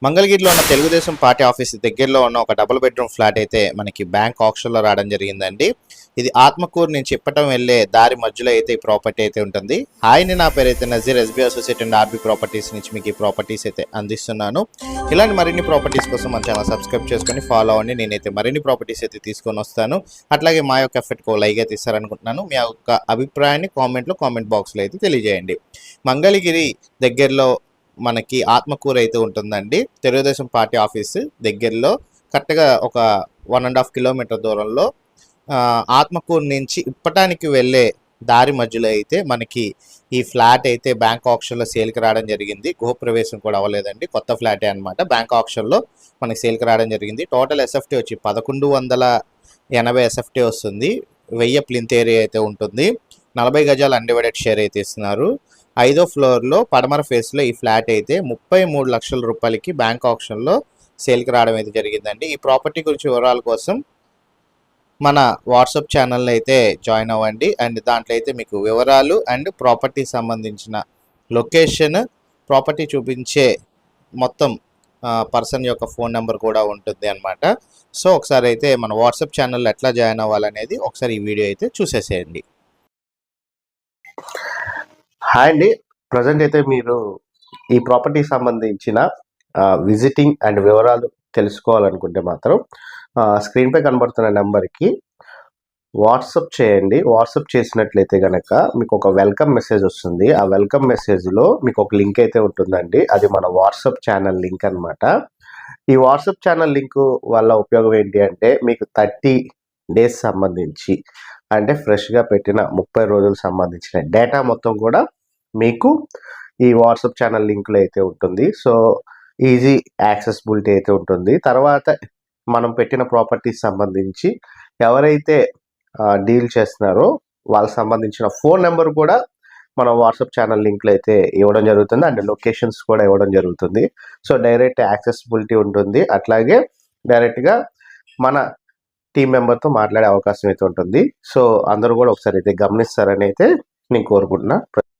మంగళగిరిలో ఉన్న Telugu Desam party office దగ్గరలో ఉన్న ఒక డబుల్ బెడ్రూమ్ ఫ్లాట్ అయితే మనకి బ్యాంక్ ఆప్షన్లో రావడం జరిగిందండి. ఇది ఆత్మకూరు నుంచి ఇప్పటం వెళ్ళే దారి మధ్యలో అయితే ఈ ప్రాపర్టీ అయితే ఉంటుంది. హాయ్ని, నా పేరు అయితే Nazir, SB associate and RB properties నుంచి మీకు ఈ ప్రాపర్టీస్ అయితే అందిస్తున్నాను. ఇలాంటి మరిన్ని ప్రాపర్టీస్ కోసం మన ఛానల్ సబ్స్క్రైబ్ చేసుకొని ఫాలో అవ్వండి. నేనైతే మరిన్ని ప్రాపర్టీస్ అయితే తీసుకొని వస్తాను. అట్లాగే మా యొక్క ఎఫెక్ట్కో లైక్ అయితే ఇస్తారనుకుంటున్నాను. మీ యొక్క అభిప్రాయాన్ని కామెంట్ బాక్స్లో అయితే తెలియజేయండి. మంగళగిరి దగ్గరలో మనకి ఆత్మకూరు అయితే ఉంటుందండి. తెలుగుదేశం పార్టీ ఆఫీసు దగ్గరలో కరెక్ట్గా ఒక 1.5 కిలోమీటర్ దూరంలో ఆత్మకూరు నుంచి ఇప్పటానికి వెళ్ళే దారి మధ్యలో అయితే మనకి ఈ ఫ్లాట్ అయితే బ్యాంక్ ఆప్షన్లో సేల్కి రావడం జరిగింది. గృహప్రవేశం కూడా అవ్వలేదండి, కొత్త ఫ్లాటే అనమాట. బ్యాంక్ ఆప్షన్లో మనకి సేల్కి రావడం జరిగింది. టోటల్ ఎస్ఎఫ్టీ వచ్చి 1180 ఎస్ఎఫ్టీ వస్తుంది. 1000 ప్లింత్ ఏరియా అయితే ఉంటుంది. 40 గజాలు అన్డివైడెడ్ షేర్ అయితే ఇస్తున్నారు. 5వ ఫ్లోర్లో పడమర ఫేస్లో ఈ ఫ్లాట్ అయితే 33 లక్షల రూపాయలకి బ్యాంక్ ఆప్షన్లో సేల్కి రావడం అయితే జరిగిందండి. ఈ ప్రాపర్టీ గురించి వివరాల కోసం మన వాట్సాప్ ఛానల్ని అయితే జాయిన్ అవ్వండి. అండ్ దాంట్లో అయితే మీకు వివరాలు అండ్ ప్రాపర్టీ సంబంధించిన లొకేషన్, ప్రాపర్టీ చూపించే మొత్తం పర్సన్ యొక్క ఫోన్ నెంబర్ కూడా ఉంటుంది అనమాట. సో ఒకసారి అయితే మన వాట్సాప్ ఛానల్లో ఎట్లా జాయిన్ అవ్వాలనేది ఒకసారి ఈ వీడియో అయితే చూసేసేయండి. హాయ్ అండి, ప్రజెంట్ అయితే మీరు ఈ ప్రాపర్టీకి సంబంధించిన విజిటింగ్ అండ్ వివరాలు తెలుసుకోవాలనుకుంటే మాత్రం స్క్రీన్పై కనబడుతున్న నెంబర్కి వాట్సప్ చేయండి. వాట్సప్ చేసినట్లయితే కనుక మీకు ఒక వెల్కమ్ మెసేజ్ వస్తుంది. ఆ వెల్కమ్ మెసేజ్లో మీకు ఒక లింక్ అయితే ఉంటుందండి. అది మన వాట్సప్ ఛానల్ లింక్ అనమాట. ఈ వాట్సప్ ఛానల్ లింక్ వల్ల ఉపయోగం ఏంటి అంటే మీకు 30 డేస్ సంబంధించి అంటే ఫ్రెష్గా పెట్టిన 30 రోజులకు సంబంధించిన డేటా మొత్తం కూడా మీకు ఈ వాట్సాప్ ఛానల్ లింక్లో అయితే ఉంటుంది. సో ఈజీ యాక్సెసిబిలిటీ అయితే ఉంటుంది. తర్వాత మనం పెట్టిన ప్రాపర్టీస్ సంబంధించి ఎవరైతే డీల్ చేస్తున్నారో వాళ్ళకి సంబంధించిన ఫోన్ నెంబర్ కూడా మన వాట్సాప్ ఛానల్ లింక్లో అయితే ఇవ్వడం జరుగుతుంది. అండ్ లొకేషన్స్ కూడా ఇవ్వడం జరుగుతుంది. సో డైరెక్ట్ యాక్సెసిబిలిటీ ఉంటుంది. అట్లాగే డైరెక్ట్గా మన టీం మెంబర్తో మాట్లాడే అవకాశం అయితే ఉంటుంది. సో అందరూ కూడా ఒకసారి అయితే గమనిస్తారని అయితే నేను కోరుకుంటున్నా.